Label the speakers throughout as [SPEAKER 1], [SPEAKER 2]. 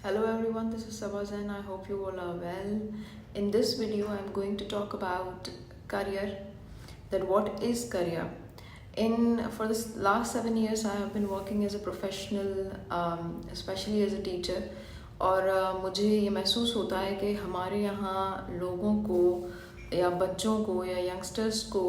[SPEAKER 1] Hello everyone, this is Sabaz and I hope you all are well. In this video, I'm going to talk about career. That what is career? For the last 7 years, I have been working as a professional, especially as a teacher. और मुझे ये महसूस होता है कि हमारे यहाँ लोगों को या बच्चों को या यंगस्टर्स को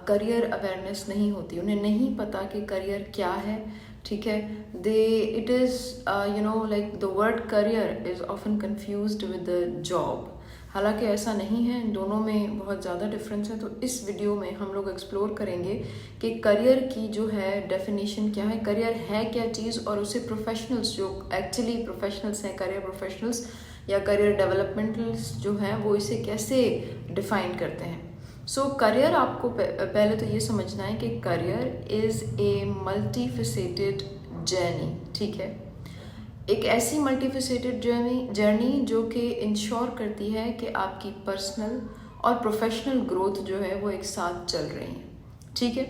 [SPEAKER 1] करियर अवेयरनेस नहीं होती, उन्हें नहीं पता कि करियर क्या है. ठीक है, they it is like the word career is often confused with the job. हालांकि ऐसा नहीं है, इन दोनों में बहुत ज़्यादा डिफरेंस है. तो इस वीडियो में हम लोग एक्सप्लोर करेंगे कि करियर की जो है डेफिनेशन क्या है, करियर है क्या चीज़, और उसे प्रोफेशनल्स जो एक्चुअली प्रोफेशनल्स हैं, करियर प्रोफेशनल्स या करियर डेवलपमेंटल्स जो हैं, वो इसे कैसे डिफाइन करते हैं. सो करियर आपको पहले तो ये समझना है कि career is a multifaceted journey. ठीक है, एक ऐसी मल्टीफेसेटेड जर्नी जो कि इंश्योर करती है कि आपकी पर्सनल और प्रोफेशनल ग्रोथ जो है वो एक साथ चल रही हैं. ठीक है,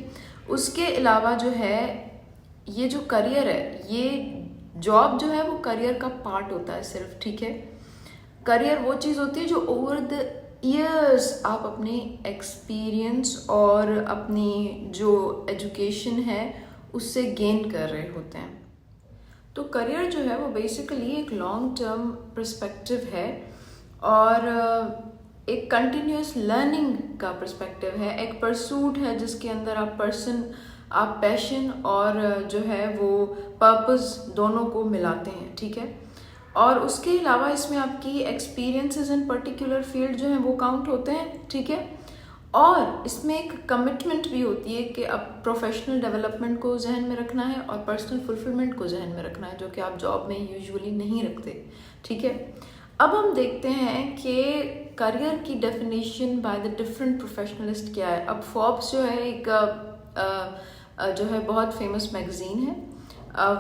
[SPEAKER 1] उसके अलावा जो है ये जो करियर है, ये जॉब जो है वो करियर का पार्ट होता है सिर्फ. ठीक है, करियर वो चीज़ होती है जो ओवर द ईयर्स आप अपने एक्सपीरियंस और अपनी जो एजुकेशन है उससे गेन कर रहे होते हैं. तो करियर जो है वो बेसिकली एक लॉन्ग टर्म पर्सपेक्टिव है और एक कंटिन्यूस लर्निंग का पर्सपेक्टिव है, एक परसूट है जिसके अंदर आप पैशन और जो है वो पर्पस दोनों को मिलाते हैं. ठीक है, और उसके अलावा इसमें आपकी एक्सपीरियंसेस इन पर्टिकुलर फील्ड जो हैं वो काउंट होते हैं. ठीक है, और इसमें एक कमिटमेंट भी होती है कि अब प्रोफेशनल डेवलपमेंट को जहन में रखना है और पर्सनल फुलफिलमेंट को जहन में रखना है, जो कि आप जॉब में यूजुअली नहीं रखते. ठीक है, अब हम देखते हैं कि करियर की definition by the different professionalist क्या है. अब फोर्ब्स जो है एक जो है बहुत फेमस मैगजीन है,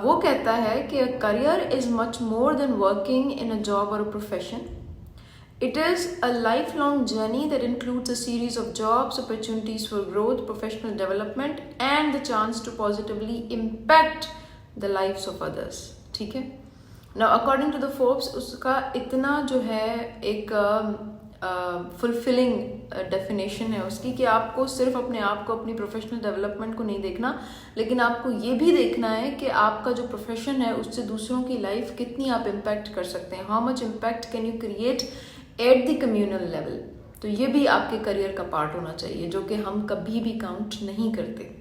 [SPEAKER 1] वो कहता है कि career is much more than working in a job और a profession. It is a lifelong journey that includes a series of jobs, opportunities for growth, professional development, and the chance to positively impact the lives of others. ठीक है, now according to the Forbes, उसका इतना जो है एक fulfilling definition है उसकी कि आपको सिर्फ अपने आप को, अपनी प्रोफेशनल डेवलपमेंट को नहीं देखना, लेकिन आपको ये भी देखना है कि आपका जो प्रोफेशन है उससे दूसरों की लाइफ कितनी आप इम्पैक्ट कर सकते हैं. How much impact can you create at the communal level. तो ये भी आपके करियर का पार्ट होना चाहिए, जो कि हम कभी भी काउंट नहीं करते.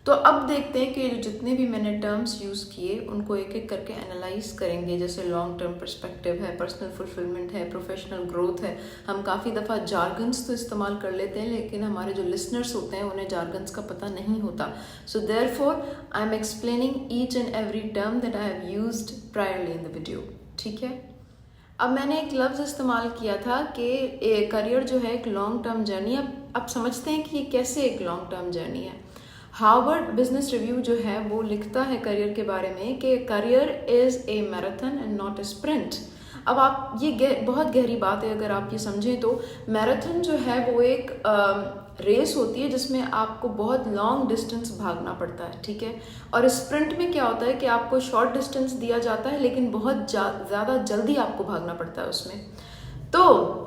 [SPEAKER 1] तो अब देखते हैं कि जितने भी मैंने टर्म्स यूज़ किए उनको एक एक करके एनालाइज करेंगे. जैसे लॉन्ग टर्म पर्सपेक्टिव है, पर्सनल फुलफिलमेंट है, प्रोफेशनल ग्रोथ है. हम काफ़ी दफ़ा जार्गन्स तो इस्तेमाल कर लेते हैं, लेकिन हमारे जो लिसनर्स होते हैं उन्हें जार्गन्स का पता नहीं होता. So therefore I am explaining each and every term that I have used priorly in the video. ठीक है, अब मैंने एक लफ्ज़ इस्तेमाल किया था कि करियर जो है एक लॉन्ग टर्म जर्नी. अब समझते हैं कि ये कैसे एक लॉन्ग टर्म जर्नी है. हार्वर्ड बिजनेस रिव्यू जो है वो लिखता है करियर के बारे में कि career is a marathon and not a sprint. अब आप ये बहुत गहरी बात है, अगर आप ये समझें तो मैराथन जो है वो एक रेस होती है जिसमें आपको बहुत लॉन्ग डिस्टेंस भागना पड़ता है. ठीक है, और स्प्रिंट में क्या होता है कि आपको शॉर्ट डिस्टेंस दिया जाता है लेकिन बहुत ज़्यादा जल्दी आपको भागना पड़ता है उसमें. तो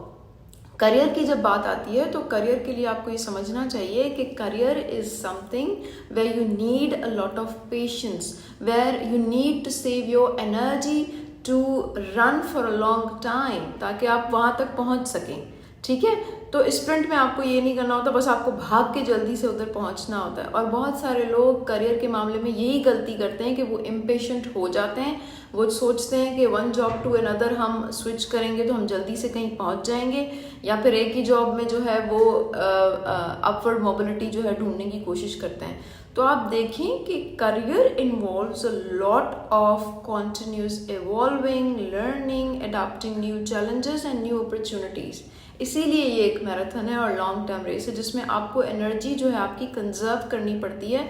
[SPEAKER 1] करियर की जब बात आती है तो करियर के लिए आपको ये समझना चाहिए कि career is something where you need a lot of patience, where you need to save your energy to run for a long time, ताकि आप वहाँ तक पहुँच सकें. ठीक है, तो स्प्रिंट में आपको ये नहीं करना होता, बस आपको भाग के जल्दी से उधर पहुंचना होता है. और बहुत सारे लोग करियर के मामले में यही गलती करते हैं कि वो इम्पेशेंट हो जाते हैं. वो सोचते हैं कि वन जॉब टू अनदर हम स्विच करेंगे तो हम जल्दी से कहीं पहुंच जाएंगे, या फिर एक ही जॉब में जो है वो अपवर्ड मोबिलिटी जो है ढूंढने की कोशिश करते हैं. तो आप देखें कि career involves a lot of continuous evolving, learning, adopting new challenges and new opportunities. इसीलिए ये एक मैराथन है और लॉन्ग टर्म रेस है जिसमें आपको एनर्जी जो है आपकी कंजर्व करनी पड़ती है.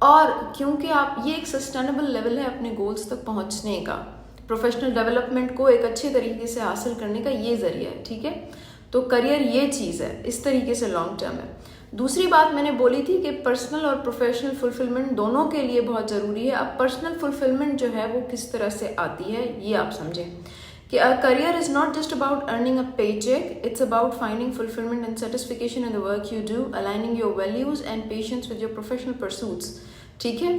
[SPEAKER 1] और क्योंकि आप ये एक सस्टेनेबल लेवल है अपने गोल्स तक पहुंचने का, प्रोफेशनल डेवलपमेंट को एक अच्छे तरीके से हासिल करने का ये जरिया है. ठीक है, तो करियर ये चीज़ है, इस तरीके से लॉन्ग टर्म है. दूसरी बात मैंने बोली थी कि पर्सनल और प्रोफेशनल फुलफिलमेंट दोनों के लिए बहुत ज़रूरी है। अब पर्सनल फुलफिलमेंट जो है वो किस तरह से आती है ये आप समझें कि a career is not just about earning a paycheck, it's about finding fulfillment and satisfaction in the work you do, aligning your values and patience with your professional pursuits। ठीक है,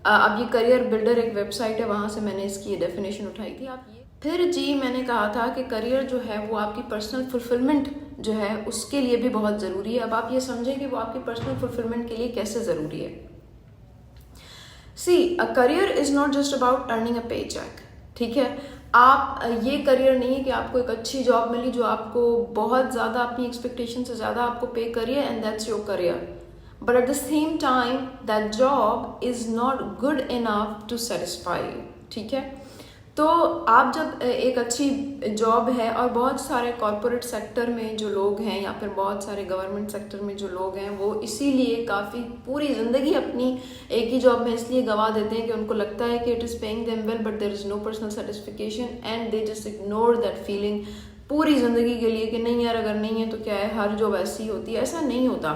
[SPEAKER 1] अब ये करियर बिल्डर एक website है, वहाँ से मैंने इसकी डेफिनेशन उठाई थी। आप ये फिर जी मैंने कहा था कि करियर जो है वो आपकी पर्सनल फुलफिलमेंट जो है उसके लिए भी बहुत ज़रूरी है। अब आप ये समझें कि वो आपकी पर्सनल फुलफिलमेंट के लिए कैसे ज़रूरी है। See a career is not just about earning a pay check. ठीक है, आप ये करियर नहीं है कि आपको एक अच्छी जॉब मिली जो आपको बहुत ज़्यादा अपनी एक्सपेक्टेशन से ज़्यादा आपको पे करिए and that's your career, but at the same time that job is not good enough to satisfy you. ठीक है, तो आप जब एक अच्छी जॉब है और बहुत सारे कॉरपोरेट सेक्टर में जो लोग हैं या फिर बहुत सारे गवर्नमेंट सेक्टर में जो लोग हैं वो इसीलिए काफ़ी पूरी ज़िंदगी अपनी एक ही जॉब में इसलिए गंवा देते हैं कि उनको लगता है कि it is paying them well but there is no personal satisfaction and they just ignore that feeling पूरी ज़िंदगी के लिए कि नहीं यार अगर नहीं है तो क्या है, हर जॉब ऐसी होती है। ऐसा नहीं होता।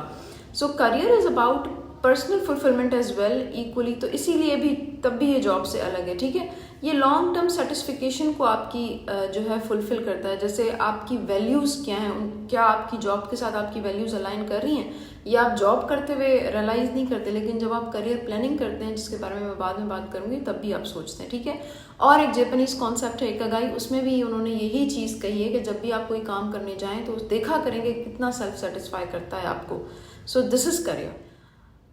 [SPEAKER 1] So career is about personal fulfilment as well equally, तो इसीलिए भी तब भी ये जॉब से अलग है। ठीक है, ये लॉन्ग टर्म सेटिस्फिकेशन को आपकी जो है फुलफिल करता है। जैसे आपकी वैल्यूज़ क्या हैं, क्या आपकी जॉब के साथ आपकी वैल्यूज़ अलाइन कर रही हैं, या आप जॉब करते हुए रियलाइज़ नहीं करते लेकिन जब आप करियर प्लानिंग करते हैं जिसके बारे में मैं बाद में बात करूँगी तब भी आप सोचते हैं। ठीक है, और एक जापानीज़ कॉन्सेप्ट है इकागाई, उसमें भी उन्होंने यही चीज़ कही है कि जब भी आप कोई काम करने जाएँ तो देखा करेंगे कितना सेल्फ सेटिस्फाई करता है आपको। So this is career.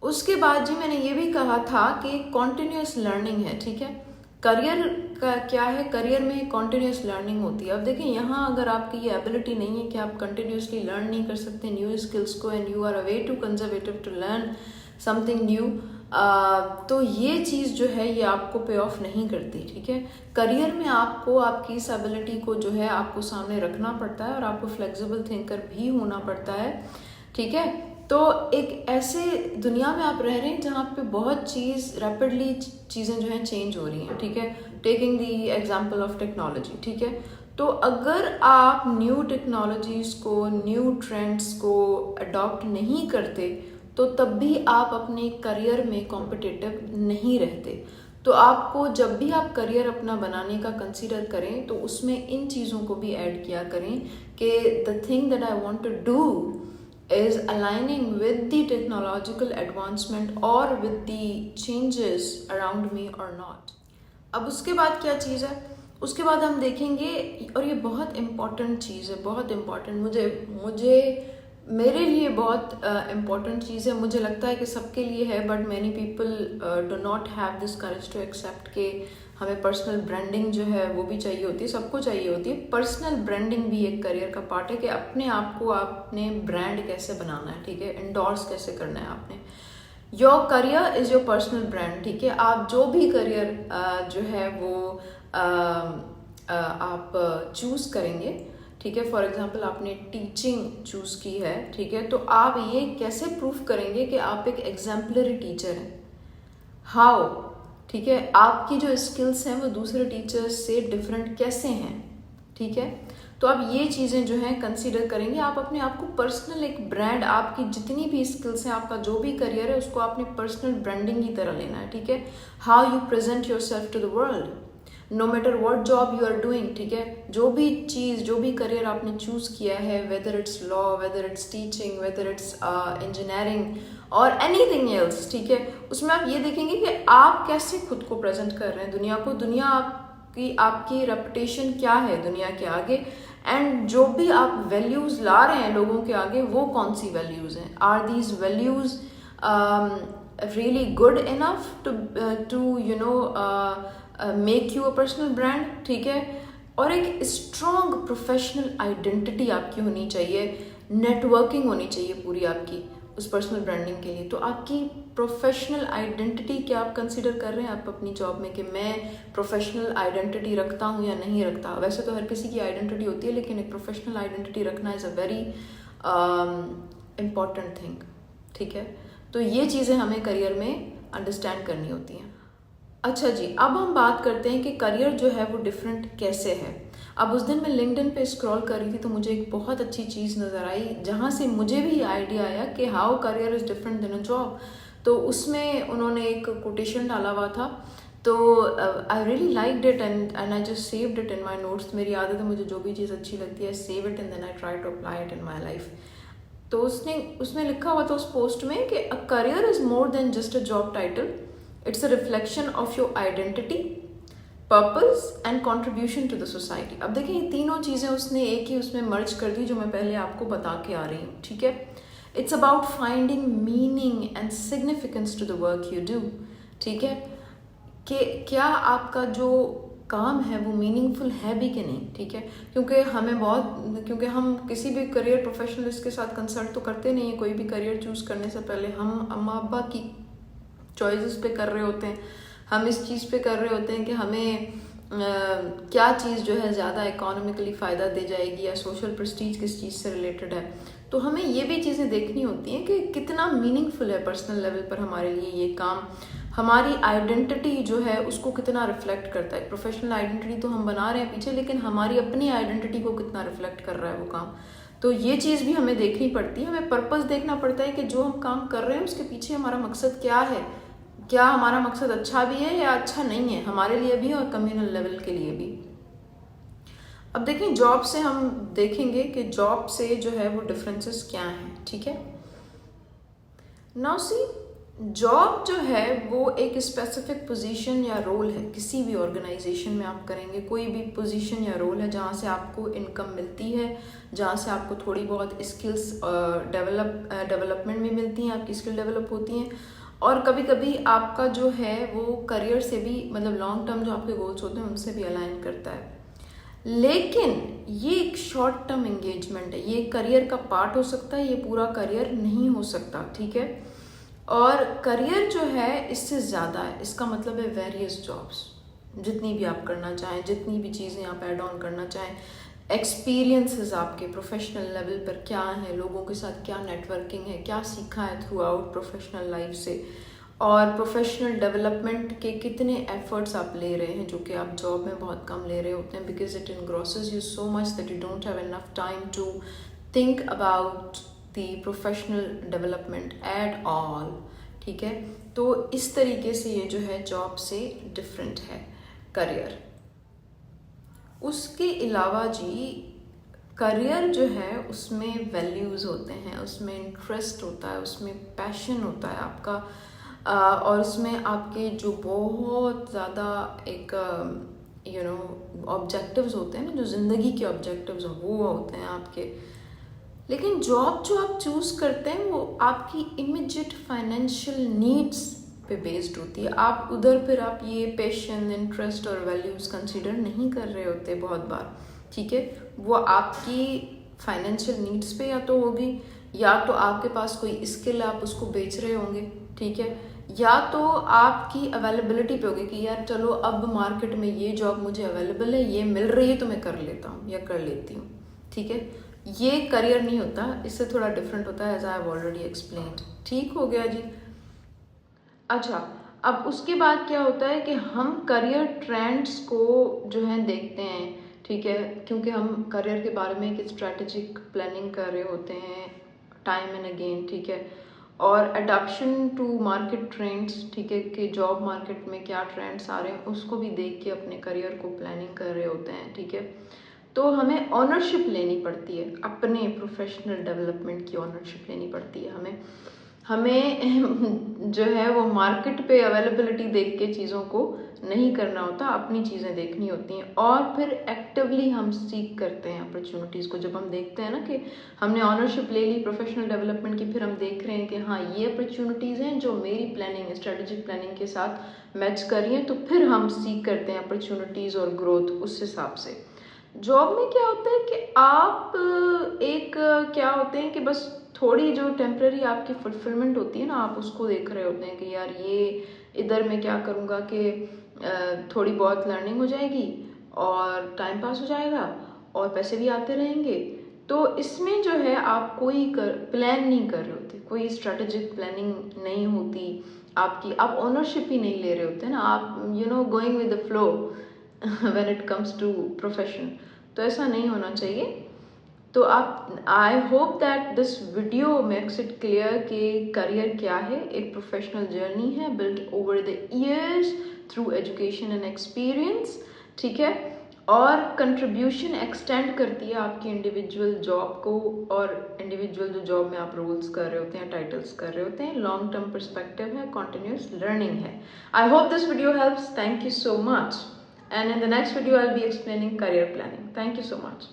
[SPEAKER 1] उसके बाद जी मैंने ये भी कहा था कि कॉन्टिन्यूस लर्निंग है। ठीक है, करियर का क्या है, करियर में कॉन्टिन्यूस लर्निंग होती है। अब देखें यहाँ अगर आपकी ये एबिलिटी नहीं है कि आप कंटिन्यूसली लर्न नहीं कर सकते न्यू स्किल्स को and you are a way too conservative to learn something new, तो ये चीज़ जो है ये आपको पे ऑफ नहीं करती। ठीक है, करियर में आपको आपकी इस एबिलिटी को जो है आपको सामने रखना पड़ता है और आपको फ्लेक्सिबल थिंकर भी होना पड़ता है। ठीक है, तो एक ऐसे दुनिया में आप रह रहे हैं जहाँ पे बहुत रैपिडली चीज़ें जो हैं चेंज हो रही हैं। ठीक है, taking the example of technology. ठीक है, तो अगर आप न्यू टेक्नोलॉजीज़ को, न्यू ट्रेंड्स को अडॉप्ट नहीं करते तो तब भी आप अपने करियर में कॉम्पिटिटिव नहीं रहते। तो आपको जब भी आप करियर अपना बनाने का कंसीडर करें तो उसमें इन चीज़ों को भी ऐड किया करें कि the thing that I want to do is aligning with the technological advancement or with the changes around me or not। अब उसके बाद क्या चीज़ है, उसके बाद हम देखेंगे, और ये बहुत इम्पॉर्टेंट चीज़ है, बहुत इम्पॉर्टेंट, मुझे मेरे लिए बहुत इम्पॉर्टेंट चीज़ है। मुझे लगता है कि सबके लिए है but many people do not have this courage to accept के हमें पर्सनल ब्रांडिंग जो है वो भी चाहिए होती है, सबको चाहिए होती है। पर्सनल ब्रांडिंग भी एक करियर का पार्ट है कि अपने आप को आपने ब्रांड कैसे बनाना है। ठीक है, एंडोर्स कैसे करना है आपने। Your career is your personal brand. ठीक है, आप जो भी करियर जो है वो आप चूज़ करेंगे, ठीक है, फॉर एग्जांपल आपने टीचिंग चूज़ की है, ठीक है, तो आप ये कैसे प्रूफ करेंगे कि आप एक एग्जाम्पलरी टीचर हैं, हाउ। ठीक है, आपकी जो स्किल्स हैं वो दूसरे टीचर्स से डिफरेंट कैसे हैं। ठीक है, तो आप ये चीज़ें जो हैं कंसीडर करेंगे। आप अपने आप को पर्सनल एक ब्रांड, आपकी जितनी भी स्किल्स हैं, आपका जो भी करियर है उसको आपने पर्सनल ब्रांडिंग की तरह लेना है। ठीक है, how you present yourself to the world, no matter what job you are doing. ठीक है, जो भी चीज़, जो भी करियर आपने चूज़ किया है, whether it's law, whether it's teaching, whether it's engineering और एनीथिंग एल्स, ठीक है, उसमें आप ये देखेंगे कि आप कैसे खुद को प्रेजेंट कर रहे हैं दुनिया को, दुनिया आपकी रेपुटेशन क्या है दुनिया के आगे, एंड जो भी आप वैल्यूज़ ला रहे हैं लोगों के आगे वो कौन सी वैल्यूज़ हैं। Are these values really good enough to you know make you a personal brand. ठीक है, और एक स्ट्रॉन्ग प्रोफेशनल आइडेंटिटी आपकी होनी चाहिए, नेटवर्किंग होनी चाहिए पूरी आपकी उस पर्सनल ब्रांडिंग के लिए। तो आपकी प्रोफेशनल आइडेंटिटी क्या आप कंसीडर कर रहे हैं आप अपनी जॉब में कि मैं प्रोफेशनल आइडेंटिटी रखता हूँ या नहीं रखता। वैसे तो हर किसी की आइडेंटिटी होती है लेकिन एक प्रोफेशनल आइडेंटिटी रखना is a very important thing. ठीक है, तो ये चीज़ें हमें करियर में अंडरस्टैंड करनी होती हैं। अच्छा जी, अब हम बात करते हैं कि करियर जो है वो डिफरेंट कैसे है। अब उस दिन मैं लिंक्डइन पे स्क्रॉल कर रही थी तो मुझे एक बहुत अच्छी चीज़ नज़र आई, जहाँ से मुझे भी आइडिया आया कि how career is different than a job. तो उसमें उन्होंने एक कोटेशन डाला हुआ था, तो I really liked it and I just saved it in my notes. मेरी आदत है, मुझे जो भी चीज़ अच्छी लगती है save it and then I try to apply it in my life. तो उसमें लिखा हुआ था उस पोस्ट में कि a career is more than just a job title, it's a reflection of your identity, purpose and contribution to the society. अब देखिए ये तीनों चीज़ें उसने एक ही उसमें मर्ज कर दी, जो मैं पहले आपको बता के आ रही हूँ, ठीक है। It's about finding meaning and significance to the work you do, ठीक है, कि क्या आपका जो काम है वो मीनिंगफुल है भी कि नहीं, ठीक है। क्योंकि हम किसी भी करियर प्रोफेशनलिस्ट के साथ कंसल्ट तो करते नहीं है, कोई भी करियर चूज़ करने से पहले हम अम्मा अब्बा की चॉइसेस पे कर रहे होते हैं, हम इस चीज़ पे कर रहे होते हैं कि हमें क्या चीज़ जो है ज़्यादा इकोनॉमिकली फ़ायदा दे जाएगी या सोशल प्रेस्टीज किस चीज़ से रिलेटेड है। तो हमें ये भी चीज़ें देखनी होती हैं कि कितना मीनिंगफुल है पर्सनल लेवल पर हमारे लिए ये काम, हमारी आइडेंटिटी जो है उसको कितना रिफ्लेक्ट करता है। प्रोफेशनल आइडेंटिटी तो हम बना रहे हैं पीछे, लेकिन हमारी अपनी आइडेंटिटी को कितना रिफ्लेक्ट कर रहा है वो काम। तो ये चीज़ भी हमें देखनी पड़ती है, हमें पर्पस देखना पड़ता है कि जो हम काम कर रहे हैं उसके पीछे हमारा मकसद क्या है, क्या हमारा मकसद अच्छा भी है या अच्छा नहीं है, हमारे लिए भी और कम्युनल लेवल के लिए भी। अब देखें जॉब से हम देखेंगे कि जॉब से जो है वो डिफरेंसेस क्या हैं, ठीक है। नाउ सी, जॉब जो है वो एक स्पेसिफिक पोजीशन या रोल है, किसी भी ऑर्गेनाइजेशन में आप करेंगे कोई भी पोजीशन या रोल है जहाँ से आपको इनकम मिलती है, जहाँ से आपको थोड़ी बहुत स्किल्स डेवलपमेंट भी मिलती हैं, आपकी स्किल डेवलप होती हैं, और कभी कभी आपका जो है वो करियर से भी, मतलब लॉन्ग टर्म जो आपके गोल्स होते हैं उनसे भी अलाइन करता है। लेकिन ये एक शॉर्ट टर्म एंगेजमेंट है, ये करियर का पार्ट हो सकता है, ये पूरा करियर नहीं हो सकता, ठीक है। और करियर जो है इससे ज़्यादा है, इसका मतलब है वेरियस जॉब्स, जितनी भी आप करना चाहें, जितनी भी चीज़ें आप ऐड ऑन करना चाहें, एक्सपीरियंसेस आपके प्रोफेशनल लेवल पर क्या है, लोगों के साथ क्या नेटवर्किंग है, क्या सीखा है थ्रू आउट प्रोफेशनल लाइफ से, और प्रोफेशनल डेवलपमेंट के कितने एफर्ट्स आप ले रहे हैं, जो कि आप जॉब में बहुत कम ले रहे होते हैं, because it engrosses you so much that you don't have enough time to think about the professional development at all, ठीक है। तो इस तरीके से ये जो है जॉब से डिफरेंट है करियर। उसके अलावा जी करियर जो है उसमें वैल्यूज़ होते हैं, उसमें इंटरेस्ट होता है, उसमें पैशन होता है आपका, और उसमें आपके जो बहुत ज़्यादा एक ऑब्जेक्टिव्स होते हैं ना, जो ज़िंदगी के ऑब्जेक्टिव्स हैं वो होते हैं आपके। लेकिन जॉब जो आप चूज़ करते हैं वो आपकी इमीडिएट फाइनेंशियल नीड्स पे बेस्ड होती है। आप उधर फिर आप ये पैशन, इंटरेस्ट और वैल्यूज़ कंसीडर नहीं कर रहे होते बहुत बार, ठीक है। वो आपकी फाइनेंशियल नीड्स पे या तो होगी, या तो आपके पास कोई स्किल आप उसको बेच रहे होंगे, ठीक है, या तो आपकी अवेलेबिलिटी पे होगी कि यार चलो अब मार्केट में ये जॉब मुझे अवेलेबल है, ये मिल रही है तो मैं कर लेता हूँ या कर लेती हूँ, ठीक है। ये करियर नहीं होता, इससे थोड़ा डिफरेंट होता है, as I have already explained. ठीक हो गया जी। अच्छा, अब उसके बाद क्या होता है कि हम करियर ट्रेंड्स को जो है देखते हैं, ठीक है, क्योंकि हम करियर के बारे में एक स्ट्रेटेजिक प्लानिंग कर रहे होते हैं टाइम एंड अगेन, ठीक है, और अडॉप्शन टू मार्केट ट्रेंड्स, ठीक है, कि जॉब मार्केट में क्या ट्रेंड्स आ रहे हैं उसको भी देख के अपने करियर को प्लानिंग कर रहे होते हैं, ठीक है। तो हमें ऑनरशिप लेनी पड़ती है, अपने प्रोफेशनल डेवलपमेंट की ऑनरशिप लेनी पड़ती है हमें जो है वो मार्केट पे अवेलेबिलिटी देख के चीज़ों को नहीं करना होता, अपनी चीज़ें देखनी होती हैं, और फिर एक्टिवली हम सीख करते हैं अपॉर्चुनिटीज़ को। जब हम देखते हैं ना कि हमने ऑनरशिप ले ली प्रोफेशनल डेवलपमेंट की, फिर हम देख रहे हैं कि हाँ ये अपॉर्चुनिटीज़ हैं जो मेरी प्लानिंग, स्ट्रेटेजिक प्लानिंग के साथ मैच कर रही हैं, तो फिर हम सीख करते हैं अपॉर्चुनिटीज़ और ग्रोथ उस हिसाब से। जॉब में क्या होता है कि आप एक क्या होते हैं कि बस थोड़ी जो टेम्पररी आपकी फुलफिलमेंट होती है ना, आप उसको देख रहे होते हैं कि यार ये इधर मैं क्या करूँगा कि थोड़ी बहुत लर्निंग हो जाएगी और टाइम पास हो जाएगा और पैसे भी आते रहेंगे। तो इसमें जो है आप कोई प्लान नहीं कर रहे होते, कोई स्ट्रेटेजिक प्लानिंग नहीं होती आपकी, आप ओनरशिप ही नहीं ले रहे होते ना, आप going with the flow when it comes to profession. तो ऐसा नहीं होना चाहिए। तो आप, I hope that this video makes it clear कि करियर क्या है। एक प्रोफेशनल जर्नी है built over the years through education and experience, ठीक है, और कंट्रीब्यूशन एक्सटेंड करती है आपकी इंडिविजुअल जॉब को, और इंडिविजुअल जो जॉब में आप रोल्स कर रहे होते हैं, टाइटल्स कर रहे होते हैं, लॉन्ग टर्म परस्पेक्टिव है, कॉन्टिन्यूस लर्निंग है। I hope this video helps. Thank you so much, and in the next video I'll be explaining career planning. Thank you so much.